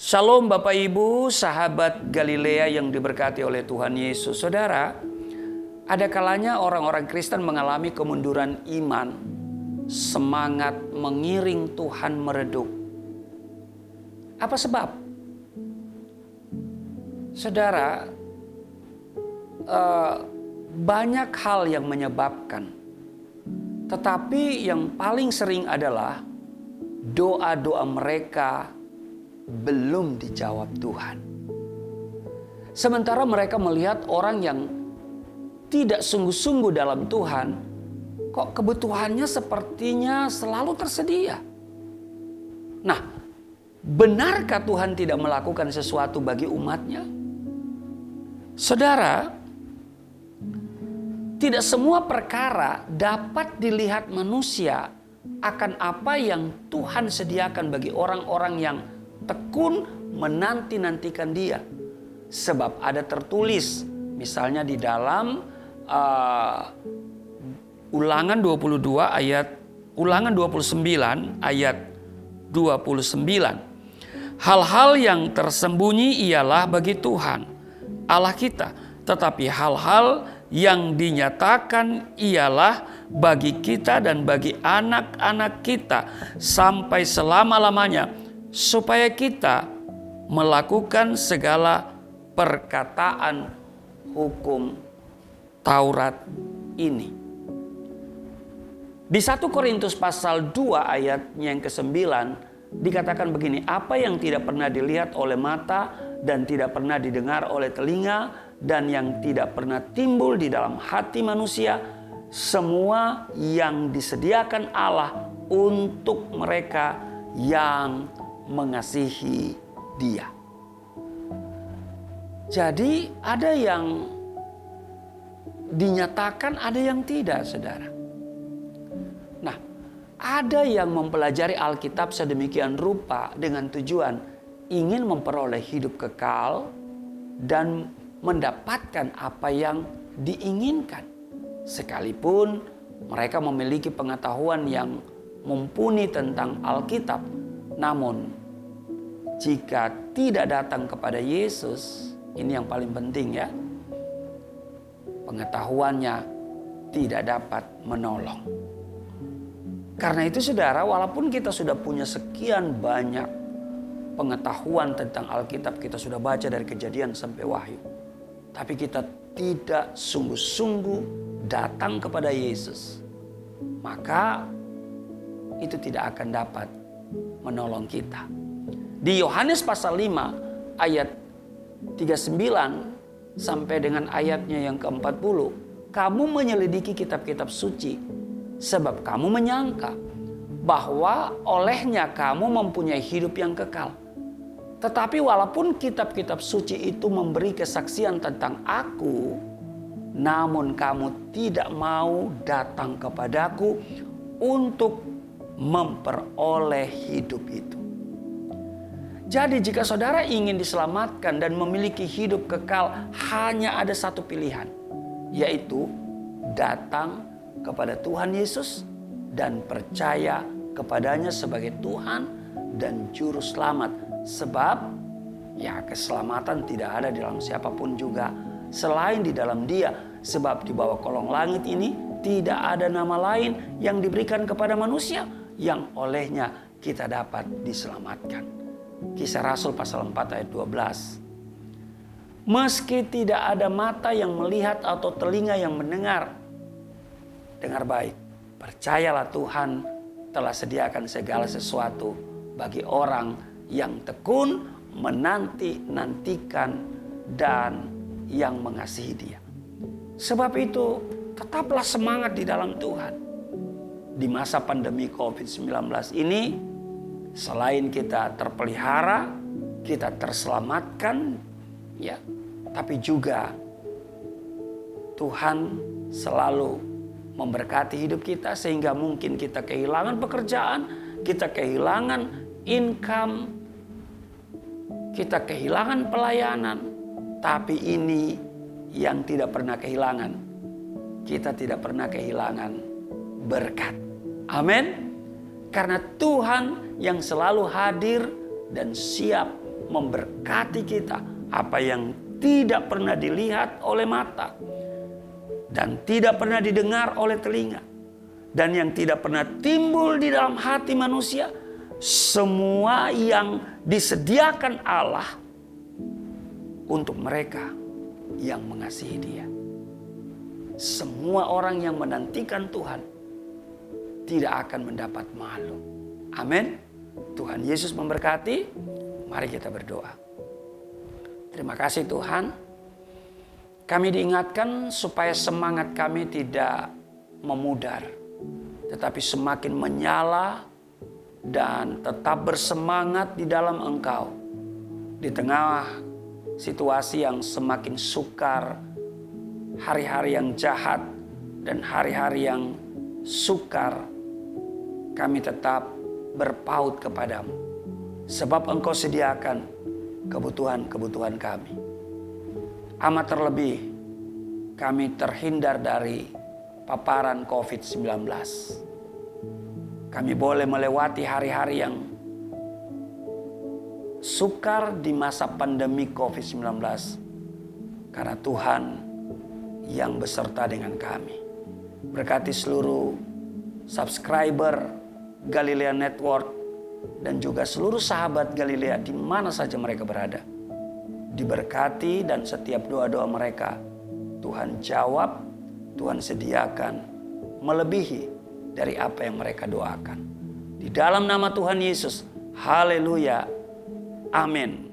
Shalom Bapak Ibu, sahabat Galilea yang diberkati oleh Tuhan Yesus. Saudara, ada kalanya orang-orang Kristen mengalami kemunduran iman, semangat mengiring Tuhan meredup. Apa sebab? Saudara, banyak hal yang menyebabkan. Tetapi yang paling sering adalah doa-doa mereka belum dijawab Tuhan. Sementara mereka melihat orang yang tidak sungguh-sungguh dalam Tuhan, kok kebutuhannya sepertinya selalu tersedia. Nah, benarkah Tuhan tidak melakukan sesuatu bagi umatnya? Saudara, tidak semua perkara dapat dilihat manusia akan apa yang Tuhan sediakan bagi orang-orang yang tekun menanti-nantikan Dia. Sebab ada tertulis, misalnya di dalam Ulangan 29 ayat 29. Hal-hal yang tersembunyi ialah bagi Tuhan Allah kita, tetapi hal-hal yang dinyatakan ialah bagi kita dan bagi anak-anak kita sampai selama-lamanya, supaya kita melakukan segala perkataan hukum Taurat ini. Di 1 Korintus pasal 2 ayatnya yang ke-9 dikatakan begini, apa yang tidak pernah dilihat oleh mata dan tidak pernah didengar oleh telinga dan yang tidak pernah timbul di dalam hati manusia, semua yang disediakan Allah untuk mereka yang mengasihi Dia. Jadi ada yang dinyatakan, ada yang tidak, saudara. Nah, ada yang mempelajari Alkitab sedemikian rupa dengan tujuan ingin memperoleh hidup kekal dan mendapatkan apa yang diinginkan. Sekalipun mereka memiliki pengetahuan yang mumpuni tentang Alkitab, namun jika tidak datang kepada Yesus, ini yang paling penting ya, pengetahuannya tidak dapat menolong. Karena itu saudara, walaupun kita sudah punya sekian banyak pengetahuan tentang Alkitab, kita sudah baca dari Kejadian sampai Wahyu, tapi kita tidak sungguh-sungguh datang kepada Yesus, maka itu tidak akan dapat menolong kita. Di Yohanes pasal 5 ayat 39 sampai dengan ayatnya yang ke-40, kamu menyelidiki kitab-kitab suci sebab kamu menyangka bahwa olehnya kamu mempunyai hidup yang kekal. Tetapi walaupun kitab-kitab suci itu memberi kesaksian tentang aku, namun kamu tidak mau datang kepadaku untuk memperoleh hidup itu. Jadi jika saudara ingin diselamatkan dan memiliki hidup kekal, hanya ada satu pilihan, yaitu datang kepada Tuhan Yesus dan percaya kepadanya sebagai Tuhan dan Juru Selamat. Sebab ya keselamatan tidak ada di dalam siapapun juga selain di dalam Dia. Sebab di bawah kolong langit ini tidak ada nama lain yang diberikan kepada manusia yang olehnya kita dapat diselamatkan. Kisah Rasul pasal 4 ayat 12. Meski tidak ada mata yang melihat atau telinga yang mendengar, dengar baik, percayalah Tuhan telah sediakan segala sesuatu bagi orang yang tekun menanti-nantikan dan yang mengasihi Dia. Sebab itu tetaplah semangat di dalam Tuhan. Di masa pandemi COVID-19 ini, selain kita terpelihara, kita terselamatkan, ya, tapi juga Tuhan selalu memberkati hidup kita sehingga mungkin kita kehilangan pekerjaan, kita kehilangan income, kita kehilangan pelayanan, tapi ini yang tidak pernah kehilangan. Kita tidak pernah kehilangan berkat. Amin. Karena Tuhan yang selalu hadir dan siap memberkati kita. Apa yang tidak pernah dilihat oleh mata dan tidak pernah didengar oleh telinga dan yang tidak pernah timbul di dalam hati manusia, semua yang disediakan Allah untuk mereka yang mengasihi Dia. Semua orang yang menantikan Tuhan tidak akan mendapat malu. Amin. Tuhan Yesus memberkati. Mari kita berdoa. Terima kasih Tuhan. Kami diingatkan supaya semangat kami tidak memudar, tetapi semakin menyala dan tetap bersemangat di dalam Engkau. Di tengah situasi yang semakin sukar, hari-hari yang jahat dan hari-hari yang sukar, kami tetap berpaut kepadamu. Sebab Engkau sediakan kebutuhan-kebutuhan kami. Amat terlebih kami terhindar dari paparan COVID-19. Kami boleh melewati hari-hari yang sukar di masa pandemi COVID-19 karena Tuhan yang beserta dengan kami. Berkati seluruh subscriber Galilea Network dan juga seluruh sahabat Galilea di mana saja mereka berada. Diberkati dan setiap doa-doa mereka Tuhan jawab, Tuhan sediakan melebihi dari apa yang mereka doakan. Di dalam nama Tuhan Yesus, haleluya, amin.